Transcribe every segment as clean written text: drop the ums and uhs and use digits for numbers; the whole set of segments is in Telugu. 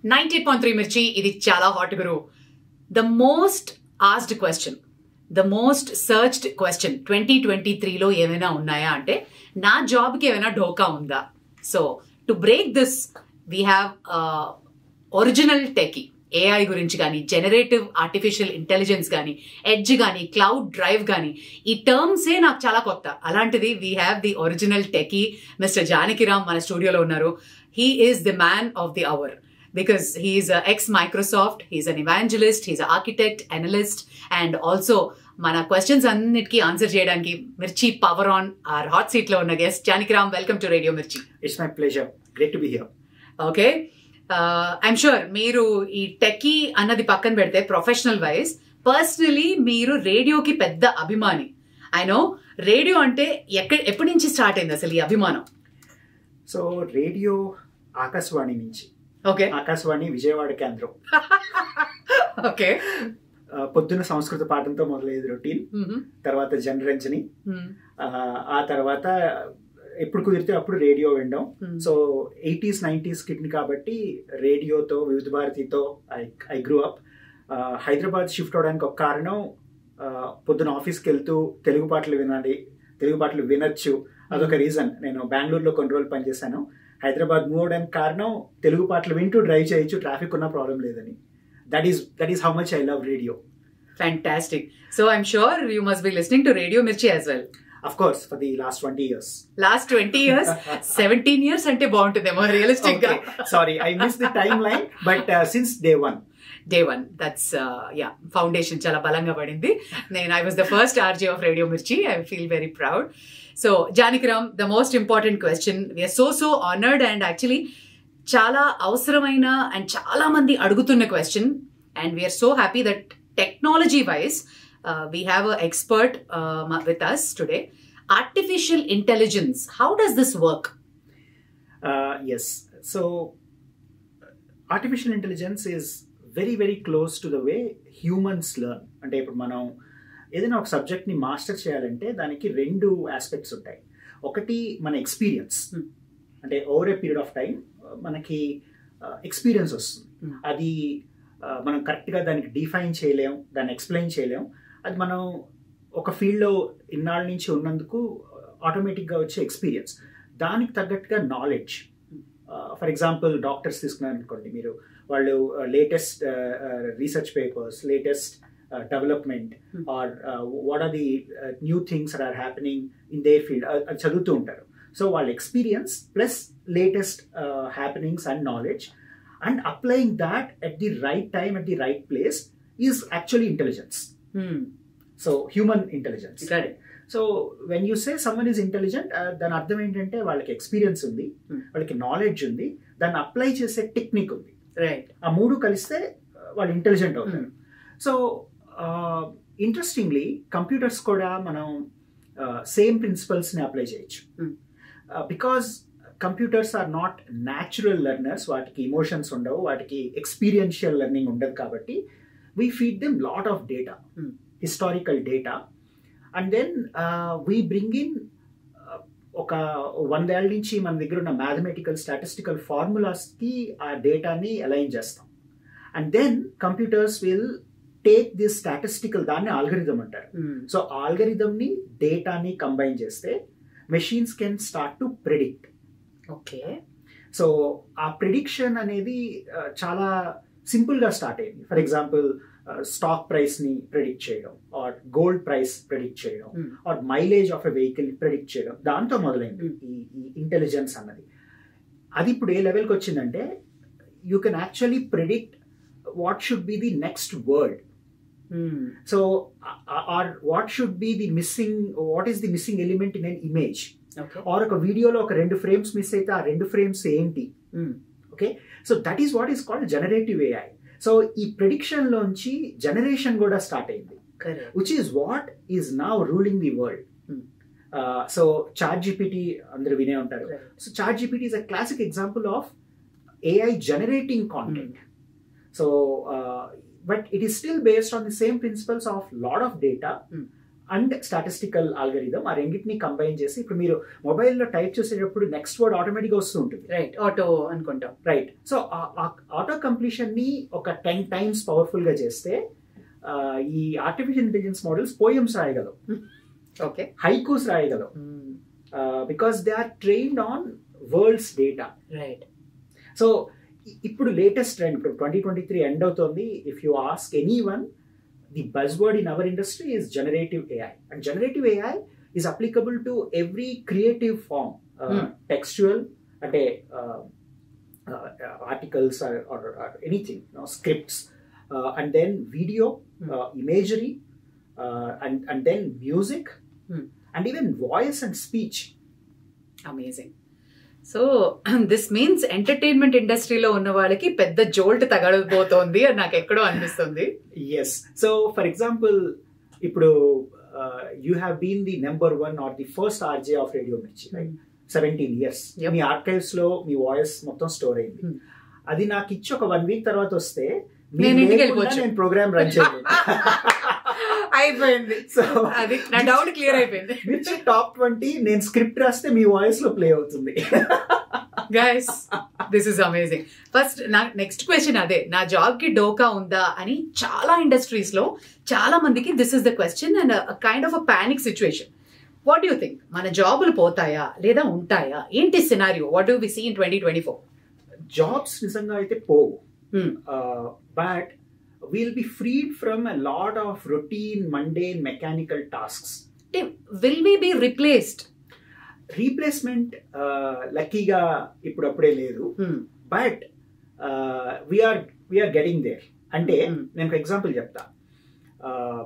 98.3 మిర్చి ఇది చాలా హాట్ గురు. The most asked question, the most searched question 2023లో ఏమైనా ఉన్నాయా అంటే నా జాబ్కి ఏమైనా ఢోకా ఉందా? So to break this we have original techie, AI గురించి కానీ, జనరేటివ్ ఆర్టిఫిషియల్ ఇంటెలిజెన్స్ కానీ, ఎడ్జ్ కానీ, క్లౌడ్ డ్రైవ్ కానీ, ఈ టర్మ్సే నాకు చాలా కొత్త. అలాంటిది we have the original techie mister Janakiram మన స్టూడియోలో ఉన్నారు. He is the man of the hour because he is ex-Microsoft, he's an evangelist, he's an architect, analyst, and also మన క్వశ్చన్స్ అన్నిటికీ ఆన్సర్ చేయడానికి Mirchi power on our hot seat లో ఉన్న guest Janakiram. Welcome to radio Mirchi. It's my pleasure, great to be here. Okay, I'm sure మీరు ఈ టెక్కీ అన్నది పక్కన పెడితే ప్రొఫెషనల్ వైజ్ పర్సనలీ మీరు రేడియోకి పెద్ద అభిమాని. ఐ నో రేడియో అంటే ఎప్పటి నుంచి స్టార్ట్ అయింది అసలు ఈ అభిమానం? సో రేడియో ఆకాశవాణి నుంచి. ఓకే, ఆకాశవాణి విజయవాడ కేంద్రం. ఓకే, పొద్దున్న సంస్కృత పాఠంతో మొదలయ్యేది రొటీన్, తర్వాత జనరంజని, ఆ తర్వాత ఎప్పుడు కుదిరితే అప్పుడు రేడియో వినడం. సో 80s 90s కిడ్ని కాబట్టి రేడియోతో, వివిధ భారతితో I grew up. Hyderabad shift అవడానికి ఒక కారణం, పొద్దున ఆఫీస్కి వెళ్తూ తెలుగు పాటలు వినాలి, తెలుగు పాటలు వినొచ్చు, అదొక రీజన్. నేను బెంగళూరులో కొన్ని రోజులు పనిచేశాను. హైదరాబాద్ మూవ్ అవడానికి కారణం తెలుగు పాటలు వింటూ డ్రైవ్ చేయొచ్చు, ట్రాఫిక్ ఉన్న ప్రాబ్లం లేదని. That is how much I love radio. Fantastic. So I'm sure you must be listening to Radio Mirchi as well. Of course, for the last 20 years. Last 20 years? 17 years ante baaguntundemo realistic ga. Okay. Sorry, I missed the timeline, but since day one. Day one. That's, foundation chala balanga padindi. I was the first RJ of Radio Mirchi. I feel very proud. So, Janakiram, the most important question. We are so honored and actually చాలా అవసరమైన అండ్ చాలా మంది అడుగుతున్న question. And we're so happy that technology wise we have a expert with us today. Artificial intelligence, how does this work? Yes, so artificial intelligence is very very close to the way humans learn. అంటే ఇప్పుడు మనం ఏదైనా ఒక సబ్జెక్ట్ని మాస్టర్ చేయాలంటే దానికి రెండు ఆస్పెక్ట్స్ ఉంటాయి. ఒకటి మన ఎక్స్పీరియన్స్, అంటే over a period of time మనకి ఎక్స్పీరియన్స్ వస్తుంది. అది మనం కరెక్ట్గా దానికి డిఫైన్ చేయలేం, దాన్ని ఎక్స్ప్లెయిన్ చేయలేం. అది మనం ఒక ఫీల్డ్లో ఇన్నాళ్ళ నుంచి ఉన్నందుకు ఆటోమేటిక్గా వచ్చే ఎక్స్పీరియన్స్. దానికి తగ్గట్టుగా నాలెడ్జ్. ఫర్ ఎగ్జాంపుల్ డాక్టర్స్ తీసుకున్నారు అనుకోండి మీరు, వాళ్ళు latest research papers, latest development or what are the new things are happening in their field అది చదువుతూ ఉంటారు. So while experience plus latest happenings and knowledge and applying that at the right time at the right place is actually intelligence. So human intelligence. Got it. So when you say someone is intelligent, then అర్థం ఏంటంటే వాళ్ళకి ఎక్స్పీరియన్స్ ఉంది, వాళ్ళకి నాలెడ్జ్ ఉంది, దాన్ని అప్లై చేసే టెక్నిక్ ఉంది. రైట్, ఆ మూడు కలిస్తే వాళ్ళు ఇంటెలిజెంట్ అవుతారు. సో ఇంట్రెస్టింగ్లీ కంప్యూటర్స్ కూడా మనం సేమ్ ప్రిన్సిపల్స్ని అప్లై చేయొచ్చు. Because computers are not natural learners, వాటికి ఇమోషన్స్ ఉండవు, వాటికి ఎక్స్పీరియన్షియల్ లెర్నింగ్ ఉండదు. కాబట్టి we feed them lot of data, historical data, and then we bring in ఒక 100 ఏళ్ళ నుంచి మన దగ్గర ఉన్న మ్యాథమెటికల్ స్టాటిస్టికల్ ఫార్ములాస్కి ఆ డేటాని అలైన్ చేస్తాం. And then computers will take this statistical, దాన్ని ఆల్గరిథం అంటారు. సో ఆల్గరిథంని డేటాని కంబైన్ చేస్తే machines can start to predict. Okay. So ఆ ప్రిడిక్షన్ అనేది చాలా సింపుల్గా స్టార్ట్ అయింది. ఫర్ ఎగ్జాంపుల్ స్టాక్ ప్రైస్ని ప్రిడిక్ట్ చేయడం, ఆర్ గోల్డ్ ప్రైస్ ప్రిడిక్ట్ చేయడం, or mileage of a vehicle predict చేయడం, దాంతో మొదలైంది ఈ ఇంటెలిజెన్స్ అన్నది. అది ఇప్పుడు ఏ లెవెల్కి వచ్చిందంటే you can actually predict what should be the next word. So or what should be the missing, what is the missing element in an image? Okay. Or ఒక వీడియోలో ఒక 2 ఫ్రేమ్స్ మిస్ అయితే ఆ 2 ఫ్రేమ్స్ ఏంటి? Okay, so that is what is called generative AI. So ఈ ప్రిడిక్షన్ లోంచి జనరేషన్ కూడా స్టార్ట్ అయింది, which is what is now ruling the world. So chat GPT అందరూ వినే ఉంటారు. So chat GPT is a classic example of AI generating content. So but it is still based on the same principles of lot of data and statistical algorithm ఆ రెండింటిని కంబైన్ చేసి ఇప్పుడు మీరు మొబైల్లో టైప్ చేసేటప్పుడు నెక్స్ట్ వర్డ్ ఆటోమేటిక్గా వస్తూ ఉంటుంది. రైట్, ఆటో అనుకుంటాం. రైట్. సో ఆటో కంప్లీషన్ ని ఒక 10 times పవర్ఫుల్ గా చేస్తే ఈ ఆర్టిఫిషియల్ ఇంటెలిజెన్స్ మోడల్స్ పోయమ్స్ రాయగలవు, ఓకే, హైకూస్ రాయగలవు, because they are trained on world's data. Right. So ఇప్పుడు లేటెస్ట్ ట్రెండ్, ఇప్పుడు 2023 ఎండ్ అవుతుంది. If you ask any one, the buzzword in our industry is generative AI, and generative AI is applicable to every creative form, textual, articles or anything, scripts, and then video, imagery, and then music, and even voice and speech. Amazing. So this means entertainment ఇండస్ట్రీలో ఉన్న వాళ్ళకి పెద్ద జోల్ట్ తగలబోతోంది అని నాకు ఎక్కడో అనిపిస్తుంది. ఎస్. సో ఫర్ ఎగ్జాంపుల్ ఇప్పుడు you have been the number 1 or the first RJ of Radio Mirchi, right? 17 years మీ ఆర్కైవ్స్ లో మీ వాయిస్ మొత్తం స్టోర్ అయింది. అది నాకు ఇచ్చి ఒక 1 week తర్వాత వస్తే నేను ప్రోగ్రామ్ రన్ చేయలేదు. అయిపోయింది. సో అది నా డౌట్ క్లియర్ అయిపోయింది. మిర్చి టాప్ 20 నేను స్క్రిప్ట్ రాస్తే మీ వాయిస్ లో ప్లే అవుతుంది. Guys, this is amazing. First నా నెక్స్ట్ క్వశ్చన్ అదే, నా జాబ్ కి డోకా ఉందా అని చాలా ఇండస్ట్రీస్ లో చాలా మందికి this is the question and kind of a panic situation. What you think? మన జాబులు పోతాయా లేదా ఉంటాయా? ఏంటి scenario? What do we see in 2024? Jobs నిజంగా అయితే పోవు, but we'll be freed from a lot of routine, mundane, mechanical tasks. Will we be replaced? Replacement లక్కీగా ఇప్పుడప్పుడే లేదు, బట్ వీఆర్ గెటింగ్ దేర్. అంటే నేను ఒక ఎగ్జాంపుల్ చెప్తా.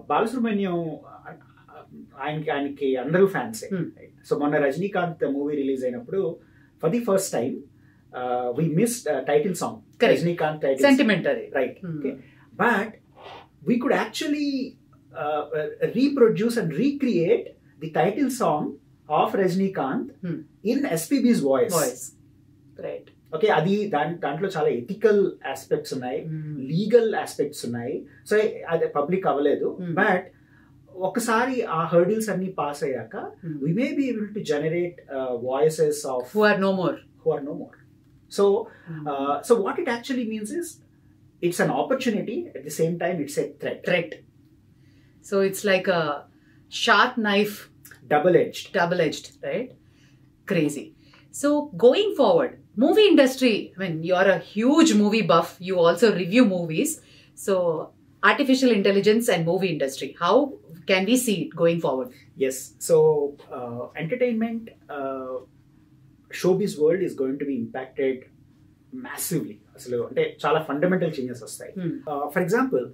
బాలసుబ్రహ్మణ్యం ఆయనకి అందరూ ఫ్యాన్సే. సో మొన్న రజనీకాంత్ మూవీ రిలీజ్ అయినప్పుడు for the first time we missed title song. Rajinikanth title sentimentary, right? Okay, but we could actually reproduce and recreate the title song of Rajinikanth in SPB's voice. Right. Okay, adi dantlo chala ethical aspects unnai, legal aspects unnai. So adi public avaledu, but ఒకసారి ఆ హర్డిల్స్ అన్ని పాస్ అయ్యాక we may be able to generate voices of who are no more. So what it actually means is it's an opportunity, at the same time it's a threat. So it's like a sharp knife, double-edged, right? Crazy. So going forward, movie industry, I mean, you're a huge movie buff, you also review movies. So artificial intelligence and movie industry, how can we see it going forward? Yes. So entertainment, showbiz world is going to be impacted massively. అసలు అంటే చాలా ఫండమెంటల్ చేంజెస్ వస్తాయి. ఫర్ ఎగ్జాంపుల్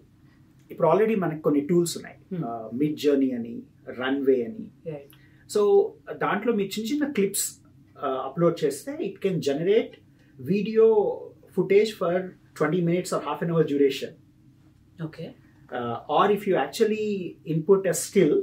ఇప్పుడు ఆల్రెడీ మనకు కొన్ని టూల్స్ ఉన్నాయి, మిడ్ జర్నీ అని, రన్వే అని. సో దాంట్లో మీరు చిన్న చిన్న క్లిప్స్ అప్లోడ్ చేస్తే it can generate video footage for 20 minutes or half an hour duration. Okay. Or if you actually input a still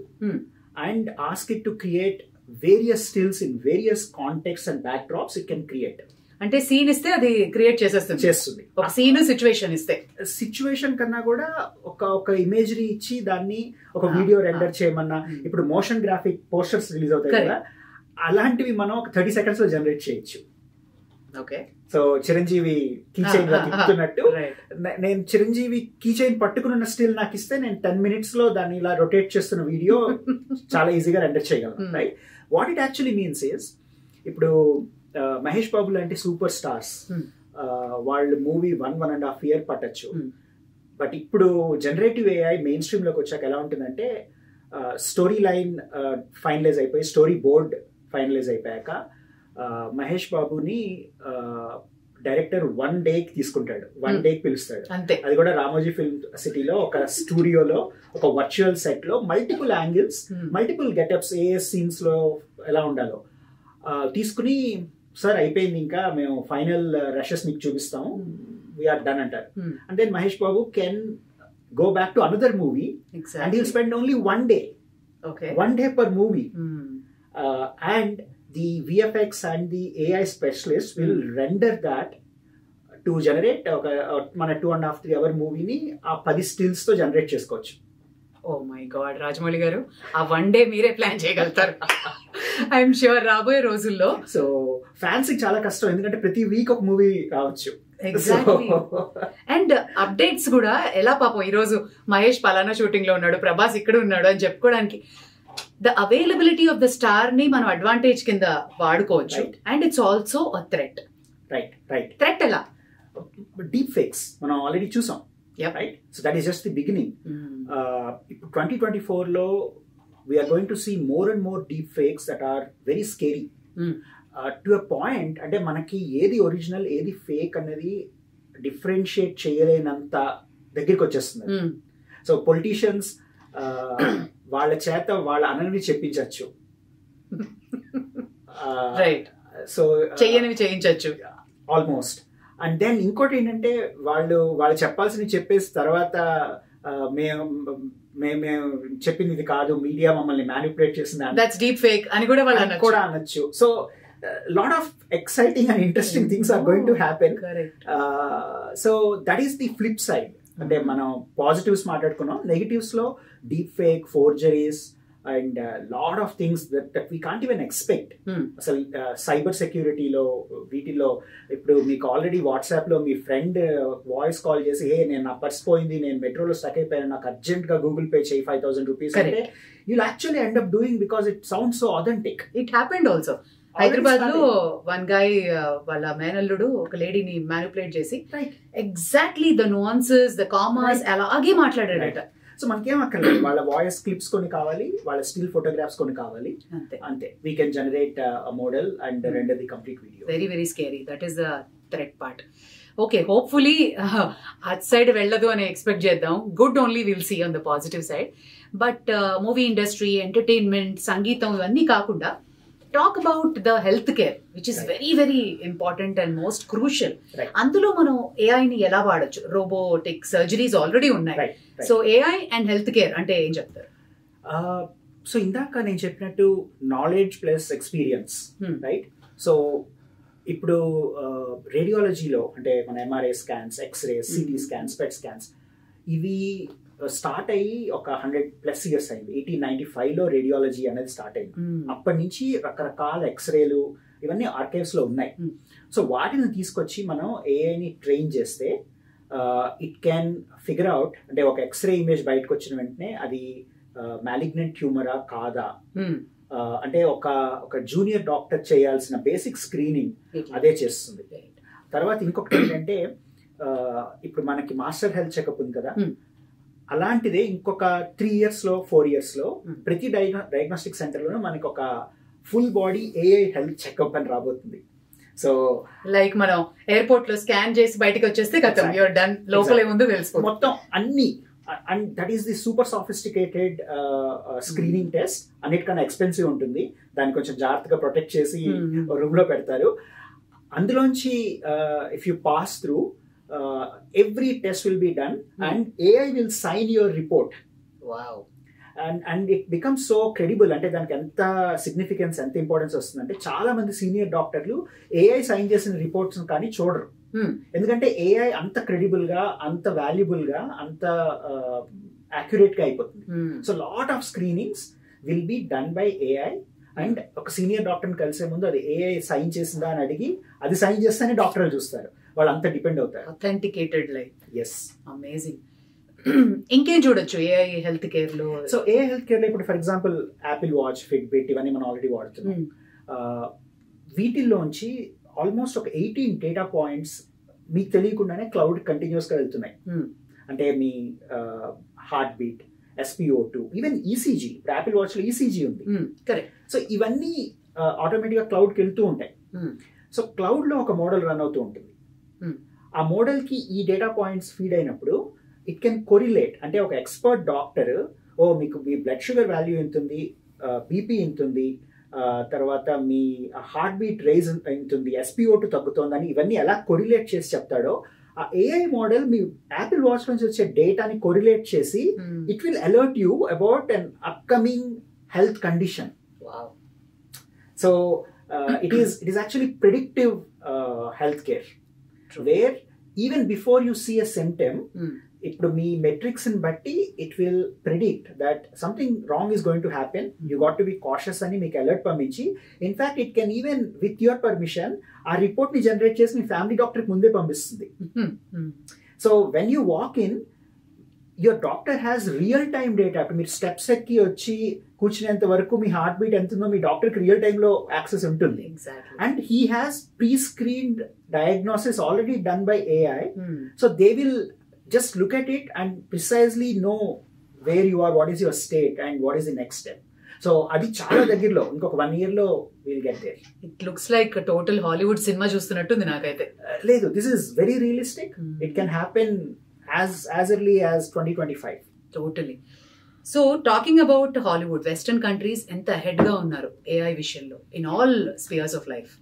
and ask it to create various stills in various contexts and backdrops, it can create. అంటే సీన్ ఇస్తే అది క్రియేట్ చేస్తుంది. ఒక సీన్ సిచ్యువేషన్ ఇస్తే, సిచ్యువేషన్ కన్నా కూడా ఒక ఇమేజరీ ఇచ్చి దాన్ని ఒక వీడియో రెండర్ చేయమన్నా, ఇప్పుడు మోషన్ గ్రాఫిక్ పోస్టర్స్ రిలీజ్ అవుతాయి కదా, అలాంటివి మనం ఒక 30 seconds లో జనరేట్ చేయొచ్చు. Okay. So Chiranjeevi key chain తిప్పుతున్నట్టు నేను చిరంజీవి కీ చైన్ పట్టుకున్న స్టిల్ నాకు ఇస్తే నేను 10 minutes లో దాన్ని ఇలా రొటేట్ చేస్తున్న వీడియో చాలా ఈజీగా రెండర్ చేయగలను. Right. What it actually means is, ఇప్పుడు మహేష్ బాబు లాంటి సూపర్ స్టార్స్ వాళ్ళు మూవీ 1.5 year పట్టచ్చు. బట్ ఇప్పుడు జనరేటివ్ ఏఐ మెయిన్ స్ట్రీమ్ లోకి వచ్చాక ఎలా ఉంటుందంటే, స్టోరీ లైన్ ఫైనలైజ్ అయిపోయి, స్టోరీ బోర్డ్ ఫైనలైజ్ అయిపోయాక మహేష్ బాబుని డైరెక్టర్ 1 day తీసుకుంటాడు, 1 day పిలుస్తాడు. అది కూడా రామోజీ ఫిల్మ్ సిటీలో ఒక స్టూడియోలో ఒక వర్చువల్ సెట్ లో మల్టిపుల్ యాంగిల్స్, మల్టిపుల్ గెటప్స్, ఏ సీన్స్ లో ఎలా ఉండాలో తీసుకుని, సార్ అయిపోయింది, ఇంకా మేము ఫైనల్ రషెస్ మీకు చూపిస్తాము, వీఆర్ డన్ అంటారు. And then Mahesh Babu can go back to another movie and he'll spend only 1 day. Okay. 1 day per movie. And the VFX and the AI specialist will render that to generate మన 2.5-3 hour మూవీని ఆ 10 stills తో జనరేట్ చేసుకోవచ్చు. ఓ మై గాడ్, రాజమౌళి గారు ఆ వన్ డే మీరే ప్లాన్ చేయగలుగుతారు ఐఎమ్ ష్యూర్ రాబోయే రోజుల్లో. సో ఫ్యాన్స్ చాలా కష్టం, ఎందుకంటే ప్రతి వీక్ ఒక మూవీ రావచ్చు. ఎగ్జాక్ట్లీ. అండ్ అప్డేట్స్ కూడా ఎలా, పాపం ఈ రోజు మహేష్ పలానా షూటింగ్ లో ఉన్నాడు, ప్రభాస్ ఇక్కడ ఉన్నాడు అని చెప్పుకోవడానికి the availability of the star ని మనం అడ్వాంటేజ్ కింద వాడుకోవచ్చు. And it's also a threat. Right. Threat ఎలా? డీప్ ఫేక్స్ మనం ఆల్రెడీ చూసాం. Right. So that is just the beginning. ఇప్పుడు 2024 లో we're going to see more and more deep fakes that are very scary to a point. అంటే మనకి ఏది ఒరిజినల్ ఏది ఫేక్ అనేది డిఫరెన్షియేట్ చేయలేనంత దగ్గరికి వచ్చేస్తుంది. సో పొలిటీషియన్స్ వాళ్ళ చేత వాళ్ళ అనని చెప్పించవచ్చు, సో చెయ్యనివి చేయించవచ్చు ఆల్మోస్ట్. అండ్ దెన్ ఇంకోటి ఏంటంటే వాళ్ళు చెప్పాల్సినవి చెప్పేసి తర్వాత మేము చెప్పింది ఇది కాదు, మీడియా మమ్మల్ని మ్యానిపులేట్ చేసింది, దట్స్ డీప్ ఫేక్ అని కూడా వాళ్ళు కూడా అనొచ్చు. So lot of exciting and interesting things are going to happen. So that is the flip side. అంటే మనం పాజిటివ్స్ మాట్లాడుకున్నాం, నెగిటివ్స్ లో deep fake, forgeries and lot of things that we can't even expect. అసలు సైబర్ సెక్యూరిటీలో వీటిలో ఇప్పుడు మీకు ఆల్రెడీ వాట్సాప్ లో మీ ఫ్రెండ్ వాయిస్ కాల్ చేసి, హే నేను నా పర్స్ పోయింది, నేను మెట్రోలో స్టక్ అయిపోయాను, నాకు అర్జెంట్ గా గూగుల్ పే చేయి 5,000 rupees అంటే you'll actually end up doing because it sounds so authentic. It happened also. Hyderabad లో వన్ గాయ్ వాళ్ళ మేనల్లుడు ఒక లేడీని మ్యానిపులేట్ చేసి exactly the nuances, the commas అలాగే మాట్లాడాడట. సో మనకేం అక్కర్లేదు, వాళ్ళ వాయిస్ క్లిప్స్ కొన్ని కావాలి, వాళ్ళ స్టిల్ ఫోటోగ్రాఫ్స్ కొన్ని కావాలి, అంతే. We can generate a model and render the complete video. Very very scary. That is the threat part. Okay, hopefully at side వెళ్ళదు అని ఎక్స్పెక్ట్ చేద్దాం. Good only will see on the positive side. But movie industry, entertainment, సంగీతం ఇవన్నీ కాకుండా talk about the health care which is very very important and most crucial. అందులో మనం ఏఐని ఎలా వాడచ్చు? రోబోటిక్ సర్జరీస్ ఆల్రెడీ ఉన్నాయి. So AI and health care అంటే ఏం చెప్తారు? సో ఇందాక నేను చెప్పినట్టు knowledge plus experience, right? So ఇప్పుడు రేడియాలజీలో అంటే మన MRI scans, X-rays, CT scans, PET scans ఇవి స్టార్ట్ అయ్యి ఒక 100+ years అయింది. 1895 లో రేడియాలజీ అనేది స్టార్ట్ అయింది. అప్పటి నుంచి రకరకాల ఎక్స్రేలు ఇవన్నీ ఆర్కైవ్స్ లో ఉన్నాయి. సో వాటిని తీసుకొచ్చి మనం ఏఐని ట్రైన్ చేస్తే ఇట్ క్యాన్ ఫిగర్ అవుట్, అంటే ఒక ఎక్స్రే ఇమేజ్ బయటకు వచ్చిన వెంటనే అది మ్యాలిగ్నెంట్ ట్యూమరా కాదా, అంటే ఒక జూనియర్ డాక్టర్ చేయాల్సిన బేసిక్ స్క్రీనింగ్ అదే చేస్తుంది. తర్వాత ఇంకొకటి ఏంటంటే ఇప్పుడు మనకి మాస్టర్ హెల్త్ చెకప్ ఉంది కదా, అలాంటిదే ఇంకొక 3 years లో 4 years లో ప్రతి డయాగ్నోస్టిక్ సెంటర్ లోనూ మనకి ఒక full body AI health checkup అని రాబోతుంది. సో లైక్ మనం ఎయిర్పోర్ట్ లో స్కాన్ చేసి బయటకు వచ్చేస్తే కథం, యూర్ డన్, లోపలే ముందు తెలుసు మొత్తం అన్ని. And that is the super sophisticated screening test. అన్నిటికన్నా ఎక్స్పెన్సివ్ ఉంటుంది, దాన్ని కొంచెం జాగ్రత్తగా ప్రొటెక్ట్ చేసి రూమ్ లో పెడతారు. అందులోంచి if you pass through every test will be done and AI will sign your report. Wow. And it becomes so credible. అంటే దానికి ఎంత సిగ్నిఫికెన్స్, ఎంత ఇంపార్టెన్స్ వస్తుందంటే చాలా మంది సీనియర్ డాక్టర్లు ఏఐ సైన్ చేసిన రిపోర్ట్స్ కానీ చూడరు. ఎందుకంటే ఏఐ అంత క్రెడిబుల్ గా, అంత వాల్యుబుల్ గా, అంత యాక్యురేట్ గా అయిపోతుంది. So lot of screenings will be done by AI. And ఒక సీనియర్ డాక్టర్ని కలిసే ముందు అది ఏఐ సైన్ చేసిందా అని అడిగి, అది సైన్ చేస్తేనే డాక్టర్లు చూస్తారు, వాళ్ళు అంత డిపెండ్ అవుతారు. Authenticated like. Yes, amazing. ఇంకేం చూడొచ్చు ఏఐ హెల్త్ కేర్ లో? సో ఏఐ హెల్త్ కేర్ లో ఇప్పుడు for example Apple watch, Fitbit ఇవన్నీ మనం ఆల్రెడీ వాడుతున్నాం. వీటిల్లోంచి ఆల్మోస్ట్ ఒక 18 డేటా పాయింట్స్ మీకు తెలియకుండానే క్లౌడ్ కంటిన్యూస్ గా వెళ్తున్నాయి. అంటే మీ heart beat, SpO2, even ECG. ఇప్పుడు యాపిల్ వాచ్ లో ఈసీజీ ఉంది. కరెక్ట్. సో ఇవన్నీ ఆటోమేటిక్ గా క్లౌడ్ కి వెళ్తూ ఉంటాయి. సో క్లౌడ్ లో ఒక మోడల్ రన్ అవుతూ ఉంటుంది. ఆ మోడల్ కి ఈ డేటా పాయింట్స్ ఫీడ్ అయినప్పుడు ఇట్ కెన్ కొరిలేట్. అంటే ఒక ఎక్స్పర్ట్ డాక్టర్, మీకు మీ బ్లడ్ షుగర్ వాల్యూ ఎంత ఉంది, బీపీ ఎంత ఉంది, తర్వాత మీ హార్ట్ బీట్ రైజ్ ఎంత ఉంది, SpO2 తగ్గుతోందని ఇవన్నీ ఎలా కొరిలేట్ చేసి చెప్తాడో, ఆ ఏఐ మోడల్ మీ యాపిల్ వాచ్ నుంచి వచ్చే డేటాని కొరిలేట్ చేసి it will alert you about an upcoming health condition. So it is actually predictive health care, where even before you see a symptom, ఇప్పుడు మీ మెట్రిక్స్ ని బట్టి it will predict that something wrong is going to happen, you got to be cautious అని మీకు అలర్ట్ పంపించి, in fact it can even with your permission ఆ రిపోర్ట్ ని జనరేట్ చేసి మీ ఫ్యామిలీ డాక్టర్ కి ముందే పంపిస్తుంది. So when you walk in, your doctor has real time data. మీరు స్టెప్స్ ఎక్కి వచ్చి కూర్చునేంత వరకు మీ హార్ట్ బీట్ ఎంత ఉందో మీ డాక్టర్కి రియల్ టైంలో యాక్సెస్ ఉంటుంది. And he has pre screened diagnosis already done by AI. So they will just look at it and precisely know where you are, what is your state and what is the next step. So adi chaala daggirlo inkoka 1 year lo we'll get there. It looks like a total Hollywood cinema చూస్తున్నట్టుంది నాకైతే. లేదు, this is very realistic. It can happen as early as 2025. Totally. So talking about Hollywood, Western countries ఎంత ahead గా ఉన్నారు AI విషయంలో in all spheres of life.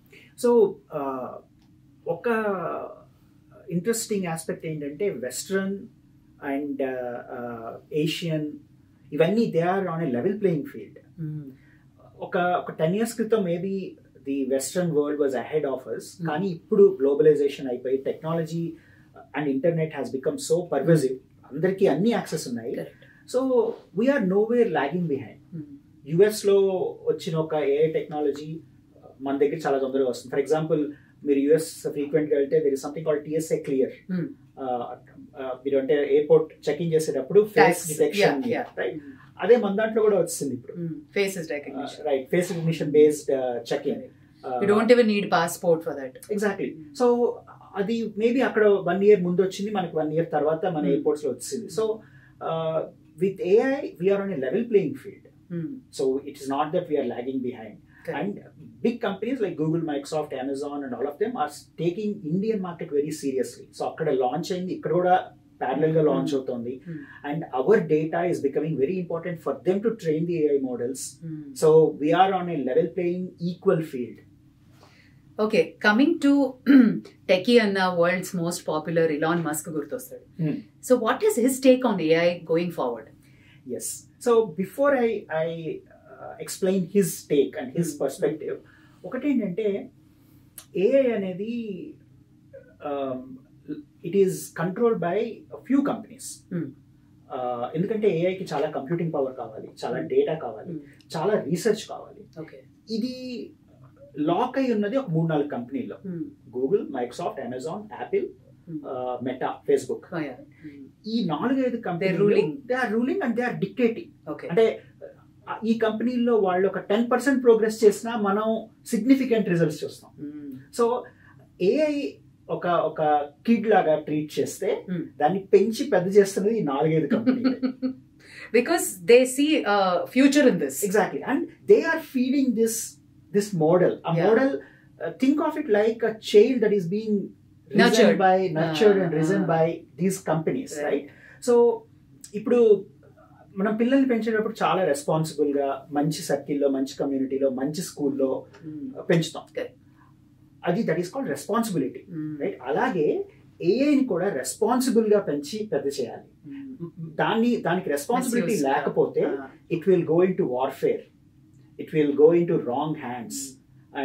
So ఒక ఇంట్రెస్టింగ్ ఆస్పెక్ట్ ఏంటంటే వెస్ట్రన్ అండ్ ఏషియన్ ఇవన్నీ they are on a level playing field. ఒక 10 years క్రితం maybe the western world was ahead of us, కానీ ఇప్పుడు గ్లోబలైజేషన్ అయిపోయి technology and internet has become so pervasive, అందరికీ అన్ని యాక్సెస్ ఉన్నాయి. So we're nowhere lagging behind. యుఎస్లో వచ్చిన ఒక ఏఐ టెక్నాలజీ మన దగ్గర చాలా తొందరగా వస్తుంది. ఫర్ ఎగ్జాంపుల్, మీరు యుఎస్ ఫ్రీక్వెంట్ గా వెళ్తే there is something called TSA clear. మీరు అంటే ఎయిర్పోర్ట్ చెక్ ఇన్ చేసేటప్పుడు ఫేస్ డిటెక్షన్, రైట్? అదే మన దాంట్లో కూడా వచ్చింది ఇప్పుడు, faces recognition, right? Face recognition based check in. You don't even need passport for that. Exactly. So అది మేబీ అక్కడ 1 year ముందు వచ్చింది, మనకి 1 year తర్వాత మన ఎయిర్పోర్ట్స్ లో వచ్చింది. So with AI we're on a level playing field. So it is not that we're lagging behind. And big companies like Google, Microsoft, Amazon and all of them are taking Indian market very seriously. So akkada launch ayindi, ikkada kuda parallel ga launch avutundi, and our data is becoming very important for them to train the AI models. So we are on a level playing equal field. Okay, coming to techie anna world's most popular Elon Musk gurtostadu. So what is his take on AI going forward? Yes. So before I explain his take and his perspective, ఒకటి ఏంటంటే AI అనేది it is controlled by few companies. ఎందుకంటే ఏఐకి చాలా కంప్యూటింగ్ పవర్ కావాలి, చాలా డేటా కావాలి, చాలా రీసెర్చ్ కావాలి. ఇది లాక్ అయి ఉన్నది ఒక 3-4 కంపెనీల్లో, Google, Microsoft, Amazon, Apple, Meta, Facebook. ఈ 4-5 కంపెనీలు they are ruling and they are dictating. అంటే ఈ కంపెనీల్లో వాళ్ళు ఒక 10% ప్రోగ్రెస్ చేసినా మనం సిగ్నిఫికెంట్ రిజల్ట్స్ చూస్తాం. సో ఏఐ ఒక కిడ్ లాగా ట్రీట్ చేస్తే దాన్ని పెంచి పెద్ద చేస్తున్నది ఈ 4-5 కంపెనీలు. Because they see future in this. Exactly. And they are feeding this model. ఆ model, think of it like a child that is being nurtured and risen by these companies, right? So ఇప్పుడు మనం పిల్లల్ని పెంచేటప్పుడు చాలా రెస్పాన్సిబుల్ గా మంచి సర్కిల్లో, మంచి కమ్యూనిటీలో, మంచి స్కూల్లో పెంచుతాం. అది that is called responsibility, right? అలాగే ఏఐని కూడా రెస్పాన్సిబుల్ గా పెంచి పెద్ద చేయాలి. దానికి రెస్పాన్సిబిలిటీ లేకపోతే it will go into warfare, it will go into wrong hands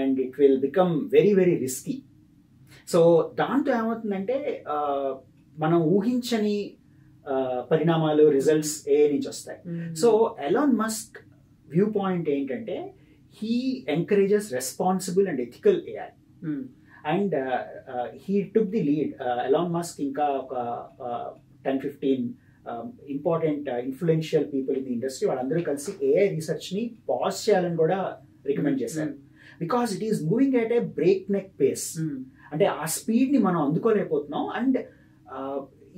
and it will become very very risky. So దాంతో ఏమవుతుందంటే మనం ఊహించని పరిణామాలు, రిజల్ట్స్ ఏఐ నుంచి వస్తాయి. So Elon Musk view point ఏంటంటే he encourages responsible and ethical AI, and he took the lead. Elon Musk ఇంకా ఒక 10-15 important influential people in the industry, వాళ్ళందరూ కలిసి ఏఐ రీసెర్చ్ ని పాజ్ చేయాలని కూడా రికమెండ్ చేశారు. Because it is moving at a breakneck pace. అంటే ఆ స్పీడ్ ని మనం అందుకోలేకపోతున్నాం. అండ్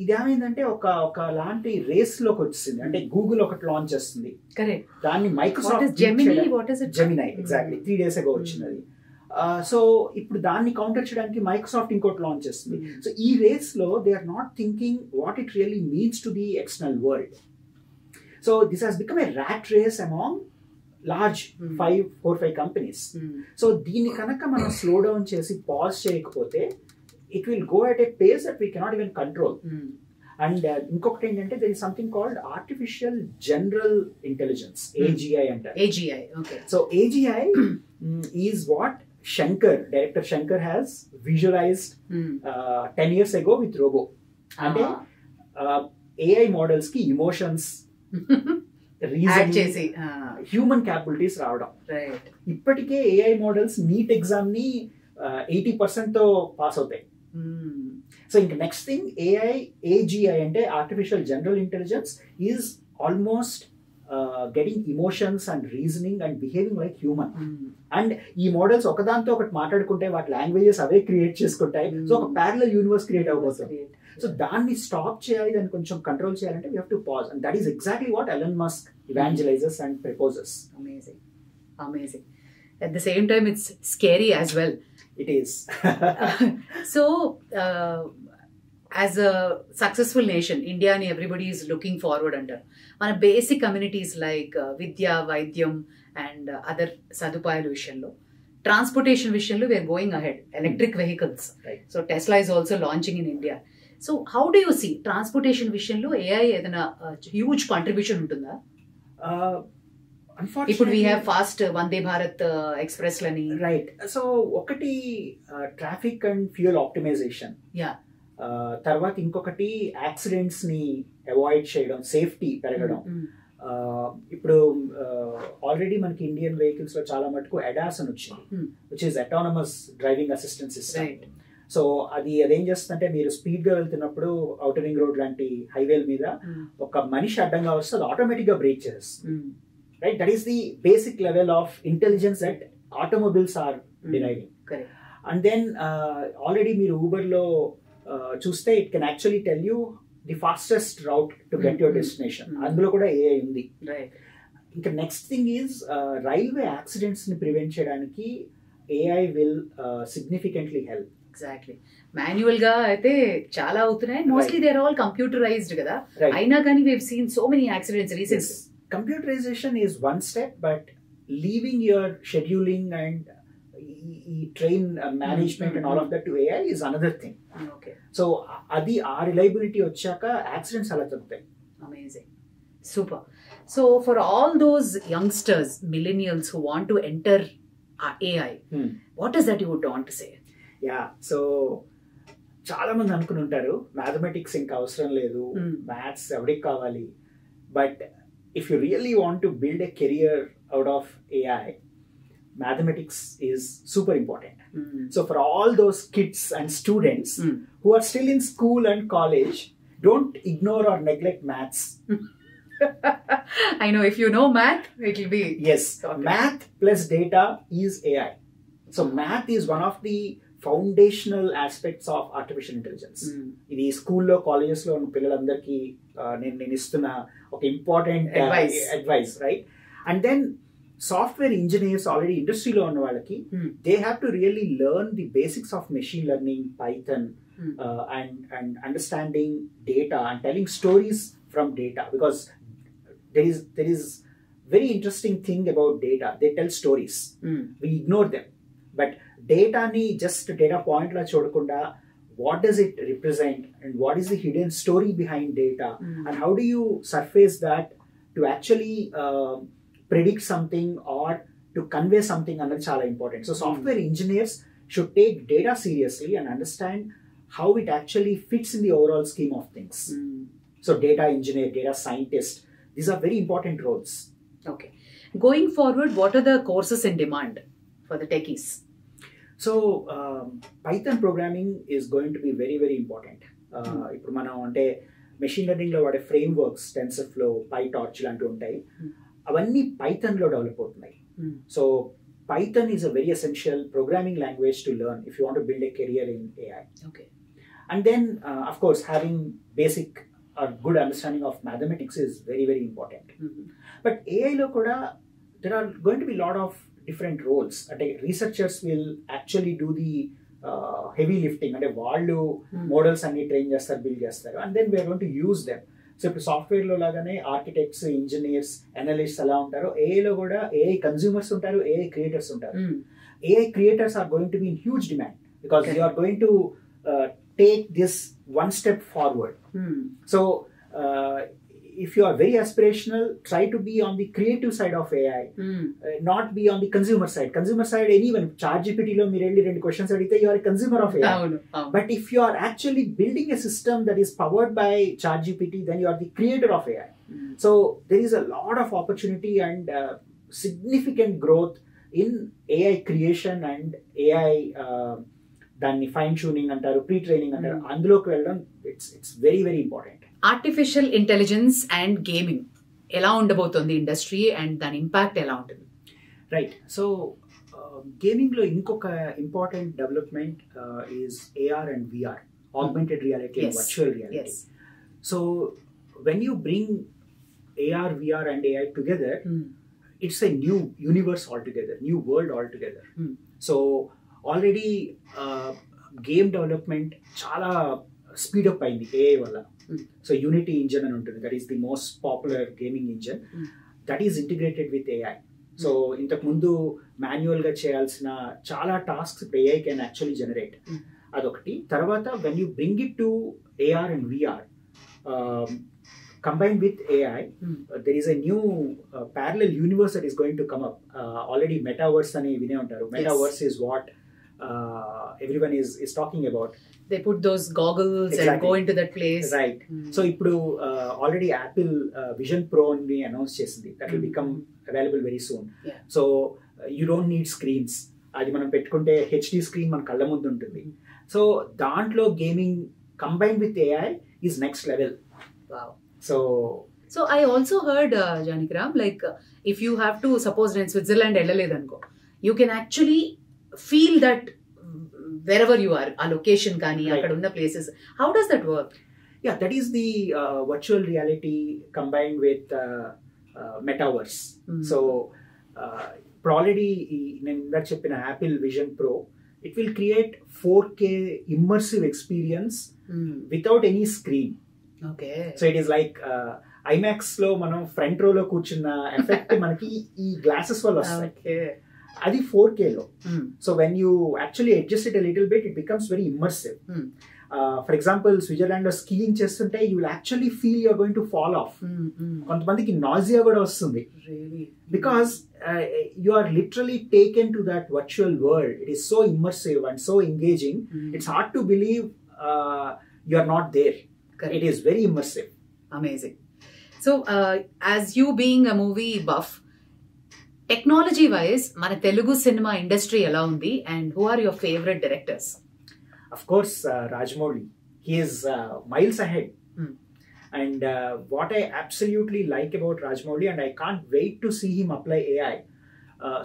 ఇదేమైందంటే ఒక లాంటి రేస్ లోకి వచ్చింది. అంటే గూగుల్ ఒకటి లాంచ్ చేస్తుంది, దాన్ని Microsoft Gemini exactly 3 days ago వచ్చినది. సో ఇప్పుడు దాన్ని కౌంటర్ చేయడానికి మైక్రోసాఫ్ట్ ఇంకోటి లాంచ్ చేస్తుంది. సో ఈ రేస్ లో they are not thinking what it really means to the external world. So this has become a rat race among large 4-5 companies. So దీన్ని కనుక మనం స్లో డౌన్ చేసి పాజ్ చేయకపోతే it will go at a pace that we cannot even control. And ఇంకొకటి ఏంటంటే there is something called artificial general intelligence, AGI అంటారు. AGI, okay. So AGI is what Director Shankar has visualized 10 years ago with Robo. అంటే AI models కి ఎమోషన్స్ రీజనింగ్ హ్యూమన్ క్యాపబిలిటీస్ రావడం. ఇప్పటికే AI మోడల్స్ నీట్ ఎగ్జామ్ ని 80% తో పాస్ అవుతాయి. సో ఇంక నెక్స్ట్ థింగ్ AGI అంటే artificial general intelligence is almost getting emotions and reasoning and behaving like human. And ఈ మోడల్స్ ఒకదాంతో ఒకటి మాట్లాడుకుంటే వాటి లాంగ్వేజెస్ అవే క్రియేట్ చేసుకుంటాయి. సో ఒక ప్యారలల్ యూనివర్స్ క్రియేట్ అవ్వబోతుంది. సో దాన్ని స్టాప్ చేయాలి, దాన్ని కొంచెం కంట్రోల్ చేయాలంటే we have to pause, and that is exactly what Elon Musk evangelizes and proposes. Amazing. At the same time, it's scary as well. It is. So as a successful nation, India and everybody is looking forward under మన basic communities like Vidya, Vaidyam and other sadupayalu vishyanlo, transportation vishyanlo we are going ahead, electric vehicles. Right. So Tesla is also launching in India. So how do you see transportation vishyanlo AI edana huge contribution untunda? Unfortunately, ఇప్పుడు we have fast Vande Bharat express lani. Right. So ఒకటి traffic and fuel optimization. Yeah. తర్వాత ఇంకొకటి యాక్సిడెంట్స్ ని అవాయిడ్ చేయడం, సేఫ్టీ పెరగడం. ఇప్పుడు ఆల్రెడీ మనకి ఇండియన్ వెహికల్స్ లో చాలా మటుకు ADAS అని వచ్చింది, which is autonomous driving assistant system. So అదేం చేస్తుందంటే మీరు స్పీడ్ గా వెళ్తున్నప్పుడు ఔటర్ రింగ్ రోడ్ లాంటి హైవేల మీద ఒక మనిషి అడ్డంగా వస్తే అది ఆటోమేటిక్ గా బ్రేక్ చేస్తుంది. Right, that is the basic level of intelligence that automobiles are deriving. And then already మీరు ఊబర్ లో చూస్తే it can actually tell you the fastest route to get your destination. అందులో కూడా AI ఉంది. ఇంకా next thing is railway accidents ని ప్రివెంట్ చేయడానికి AI will significantly help. Exactly. Manual గా అయితే చాలా అవుతున్నాయి, mostly they are all computerised కదా, అయినా కానీ we have seen so many accidents recently. Computerisation is one step, but leaving your scheduling and train management and all of that to AI is another thing. Okay. So adi reliability vachaka accidents ala tagtayi. Amazing. Super. So for all those youngsters, millennials who want to enter AI, what is that you would want to say? Yeah, so చాలా మంది అనుకుంటారు మ్యాథమెటిక్స్ ఇంకా అవసరం లేదు, మ్యాథ్స్ ఎవరికి కావాలి. But if you really want to build a career out of AI, mathematics is super important. So for all those kids and students who are still in school and college, don't ignore or neglect maths. I know if you know math, it will be... Yes, math plus data is AI. So math is one of the foundational aspects of artificial intelligence. ఇది స్కూల్లో కాలేజెస్లో ఉన్న పిల్లలందరికీ నేను ఇస్తున్న ఒక important advice, right? And then software engineers already ఇండస్ట్రీలో ఉన్న వాళ్ళకి they have to really learn the basics of machine learning, Python, and understanding data and telling stories from data, because there is very interesting thing about data. They tell stories. We ignore them, but data ni just data point la chodakunda, what does it represent and what is the hidden story behind data, and how do you surface that to actually predict something or to convey something another chala important. So software engineers should take data seriously and understand how it actually fits in the overall scheme of things. So data engineer, data scientist, these are very important roles. Okay. Going forward, what are the courses in demand for the techies? So Python programming is going to be very, very important. ఇప్పుడు మనం అంటే మెషిన్ లెర్నింగ్ లో వాడే ఫ్రేమ్ వర్క్స్, టెన్సర్ఫ్లో, పైటార్చ్ లాంటివి ఉంటాయి. అవన్నీ పైథన్ లో డెవలప్ అవుతున్నాయి. So Python is a very essential programming language to learn if you want to build a career in AI. Okay. And then of course having basic or good understanding of mathematics is very, very important. But AI lo kuda there are going to be a lot of different roles. Ante researchers will actually do the heavy lifting, ante vallu models anni train chestaru, build chestaru, and then we are going to use them. So ఇప్పుడు సాఫ్ట్వేర్ లో లాగానే ఆర్కిటెక్ట్స్, ఇంజనీర్స్, అనలిస్ట్స్ ఎలా ఉంటారో AI లో కూడా AI కన్స్యూమర్స్ ఉంటారు, AI క్రియేటర్స్ ఉంటారు. AI creators are going to be in huge demand because they are going to take this one step forward. So if you are very aspirational, try to be on the creative side of AI, not be on the consumer side. Consumer side, anyone, ChatGPT lo meer elli rendu questions adite, you are a consumer of AI. But if you are actually building a system that is powered by ChatGPT, then you are the creator of AI. So there is a lot of opportunity and significant growth in AI creation and AI దాన్ని ఫైన్ ట్యూనింగ్ అంటారు, ప్రీ ట్రైనింగ్ అంటారు, అందులోకి వెళ్ళడం it's very very important. Artificial intelligence and gaming ఎలా ఉండబోతుంది ఇండస్ట్రీ అండ్ దాని ఇంపాక్ట్ ఎలా ఉంటుంది? రైట్. సో గేమింగ్లో ఇంకొక important development is AR and VR, augmented reality and virtual reality. So when you bring AR, VR and AI together, it's a new universe altogether, new world altogether. So already game development చాలా స్పీడప్ అయింది AI వల్ల. సో యూనిటీ ఇంజన్ అని ఉంటుంది, that is the most popular gaming engine, that is integrated with AI. So ఇంతకుముందు మాన్యువల్గా చేయాల్సిన చాలా టాస్క్స్ ఇప్పుడు AI కెన్ యాక్చువల్లీ జనరేట్. అదొకటి. తర్వాత when you bring it to AR and VR combined with AI, there is a new parallel universe that is going to come up. Already metaverse ani vine untaru. Metaverse is what everyone is talking about. They put those goggles and go into that place. Right. So ippudu already Apple Vision Pro ni announce chesindi. That will become available very soon. So you don't need screens. అది మనం పెట్టుకుంటే HD స్క్రీన్ మన కళ్ళ ముందు ఉంటుంది. సో దాంట్లో gaming combined with AI is next level. Wow. So I also heard, Janikaram, like if you have to, suppose in Switzerland వెళ్ళలేదనుకో, you can actually feel that wherever you are, a location కానీ అక్కడ ఉన్న places. How does that work? Yeah, that is the virtual reality combined with metaverse. So ఇప్పుడు ఆల్రెడీ నేను ఇందాక చెప్పిన Apple vision pro, it will create 4K immersive experience without any screen. Okay. So it is like IMAX లో మనం ఫ్రంట్ రో లో కూర్చున్న ఎఫెక్ట్ మనకి ఈ గ్లాసెస్ వల్ల వస్తాయి. అది 4K లో. So when you actually adjust it little bit, it becomes very immersive. For example Switzerland లో స్కీయింగ్ చేస్తుంటే you will actually feel you're going to fall off. కొంతమందికి నాజియా కూడా వస్తుంది, because you are literally taken to that virtual world. It is so immersive and so engaging. It's hard to believe you are not there. Correct. It is very immersive. Amazing. So as you being a movie buff, technology wise mana Telugu cinema industry ela undi, and who are your favorite directors? Of course, Rajamouli. He is miles ahead. And what I absolutely like about Rajamouli, and I can't wait to see him apply AI.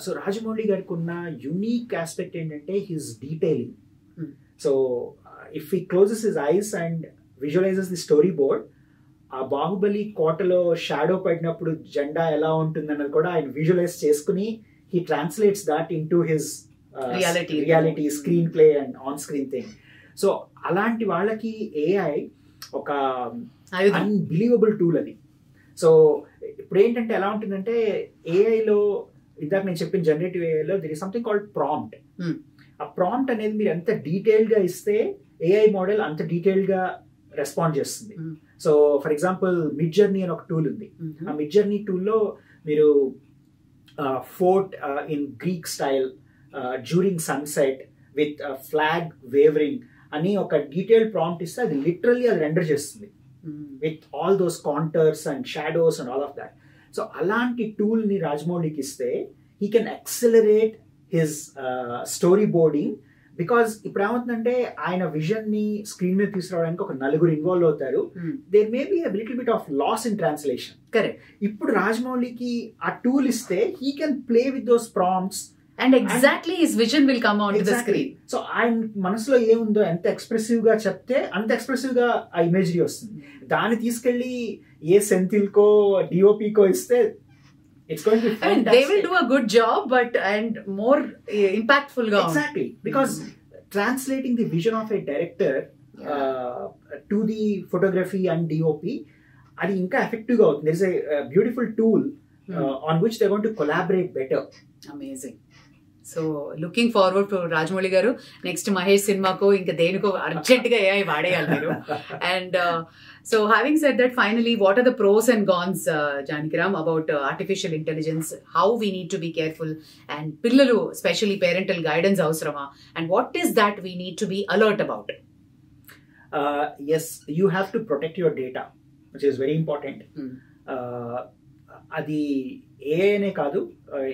So Rajamouli gariki unna unique aspect endante his detailing. So if he closes his eyes and visualizes the storyboard, ఆ బాహుబలి కోటలో షాడో పడినప్పుడు జెండా ఎలా ఉంటుంది అన్నది కూడా ఆయన విజువలైజ్ చేసుకుని he translates that into his reality screen play and on screen thing. So అలాంటి వాళ్ళకి AI ఒక అన్బిలీవబుల్ టూల్ అది. సో ఇప్పుడు ఏంటంటే ఎలా ఉంటుందంటే ఏఐలో, ఇందాక నేను చెప్పిన జనరేటివ్ ఏఐలో there is something called prompt. ఆ ప్రాంప్ట్ అనేది మీరు ఎంత డీటెయిల్డ్ గా ఇస్తే ఏఐ మోడల్ అంత డీటెయిల్డ్ గా రెస్పాండ్ చేస్తుంది. So for example Midjourney అని ఒక టూల్ ఉంది. ఆ మిడ్ జర్నీ టూల్లో మీరు fort in Greek style during sunset with flag wavering అని ఒక డీటెయిల్డ్ ప్రాంప్ట్ ఇస్తే అది లిటరల్లీ అది రెండర్ చేస్తుంది with all those contours and shadows and all of that. So అలాంటి టూల్ ని రాజమౌళికి ఇస్తే he can accelerate his storyboarding. Because ఇప్పుడు ఏమవుతుందంటే ఆయన విజన్ ని స్క్రీన్ మీద తీసుకురావడానికి ఒక నలుగురు ఇన్వాల్వ్ అవుతారు. There may be little bit of loss in translation. Correct. ఇప్పుడు రాజమౌళికి ఆ టూల్ ఇస్తే he can play with those prompts and exactly his vision will come onto the screen. So ఆయన మనసులో ఏముందో ఎంత ఎక్స్ప్రెసివ్ గా చెప్తే అంత ఎక్స్ప్రెసివ్ గా ఆ ఇమేజరీ వస్తుంది. దాన్ని తీసుకెళ్లి ఏ సెంథిల్ కో డిఓపి కో ఇస్తే it's going to be fantastic. And they will do a good job, but and more impactful ga. Exactly, because translating the vision of a director to the photography and DOP, అది ఇంకా ఎఫెక్టివ్ గా అవుతుంది. there is a beautiful tool on which they're going to collaborate better. Amazing. So looking forward to Rajamouli గారు నెక్స్ట్ మహేష్ సినిమాకు ఇంకా దేనికో అర్జెంట్గా AI వాడేయాలి మీరు. And so having said that finally what are the pros and cons Janakiram about artificial intelligence, how we need to be careful, and పిల్లలు స్పెషలీ పేరెంటల్ గైడెన్స్ అవసరమా, and what is that we need to be alert about? Yes, you have to protect your data, which is very important. అది ఏనే కాదు,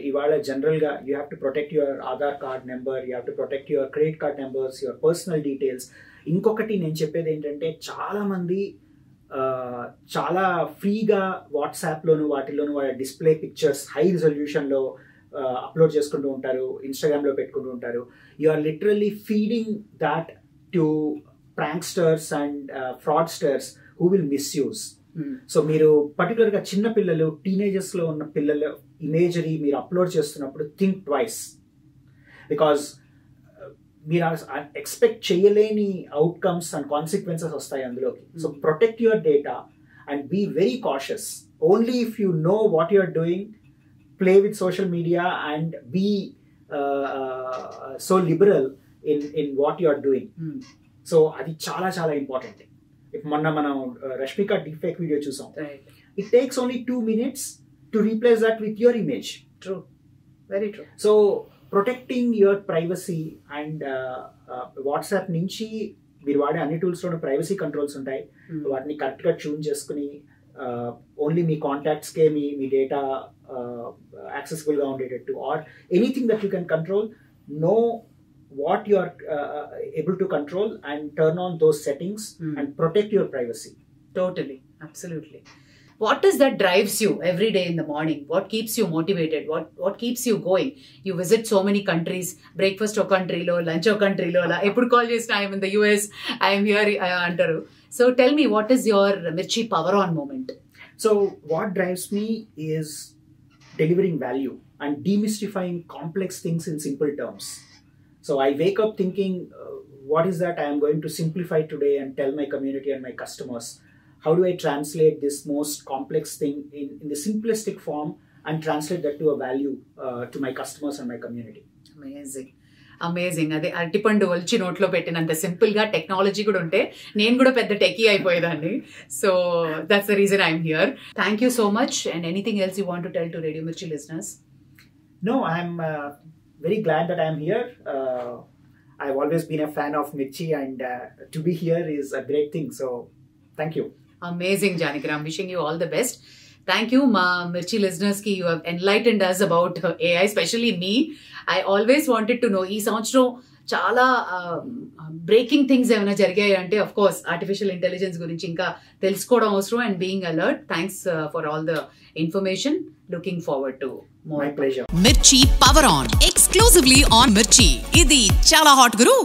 ఇవాళ జనరల్గా you have to protect your Aadhaar card number, you have to protect your credit card numbers, your personal details. ఇంకొకటి నేను చెప్పేది ఏంటంటే, చాలామంది చాలా ఫ్రీగా వాట్సాప్లోను వాటిలోను వాళ్ళ డిస్ప్లే పిక్చర్స్ హై రిజల్యూషన్లో అప్లోడ్ చేసుకుంటూ ఉంటారు, ఇన్స్టాగ్రామ్లో పెట్టుకుంటూ ఉంటారు. You are literally feeding that to pranksters and fraudsters who will misuse. So మీరు పర్టికులర్గా చిన్న పిల్లలు, టీనేజర్స్లో ఉన్న పిల్లల ఇమేజరీ మీరు అప్లోడ్ చేస్తున్నప్పుడు థింక్ ట్వైస్, బికాజ్ మీరు ఎక్స్పెక్ట్ చేయలేని అవుట్కమ్స్ అండ్ కాన్సిక్వెన్సెస్ వస్తాయి అందులోకి. So protect your data and be very cautious. Only if you know what you are doing, play with social media and be so liberal in what you are doing. So అది చాలా చాలా ఇంపార్టెంట్. మొన్న మనం రష్మిక డీప్ ఫేక్ వీడియో చూసాం. It takes only 2 minutes to replace that with your image. True, very true. So protecting your privacy and WhatsApp నుంచి మీరు వాడే అన్ని టూల్స్లోనూ ప్రైవసీ కంట్రోల్స్ ఉంటాయి. వాటిని కరెక్ట్గా ట్యూన్ చేసుకుని ఓన్లీ మీ కాంటాక్ట్స్కే మీ డేటా యాక్సెసిబుల్గా ఉండేటట్టు, or anything that you can control, know what you are able to control and turn on those settings and protect your privacy. Totally, absolutely. What is that drives you every day in the morning? What keeps you motivated? What keeps you going? You visit so many countries, breakfast o country lo, lunch o country lo, eppudu call chesina I am in the US, I am here antaru. So tell me, what is your Mirchi power on moment? So what drives me is delivering value and demystifying complex things in simple terms. So I wake up thinking, what is that I am going to simplify today and tell my community and my customers? How do I translate this most complex thing in the simplistic form and translate that to a value to my customers and my community? Amazing. Amazing. అదే అరటిపండు ఒలిచి నోట్లో పెట్టినంత సింపుల్గా టెక్నాలజీ కూడా ఉంటే నేను కూడా పెద్ద టెకీ అయిపోయేదాన్ని. So that's the reason I'm here. Thank you so much. And anything else you want to tell to radio Mirchi listeners? No, I'm very glad that I'm here. I've always been a fan of Mirchi, and to be here is a great thing. So, thank you. Amazing, Janikaram. Wishing you all the best. Thank you, ma Mirchi listeners ki you have enlightened us about AI, especially me. I always wanted to know, ee samvatsram చాలా బ్రేకింగ్ థింగ్స్ ఏమైనా జరిగాయి అంటే ఆఫ్ కోర్స్ ఆర్టిఫిషియల్ ఇంటెలిజెన్స్ గురించి ఇంకా తెలుసుకోవడం అవసరం. And being alert. Thanks for all the information. Looking forward to more. My pleasure. Mirchi Power On exclusively on Mirchi. ఇది చాలా హాట్ గురు.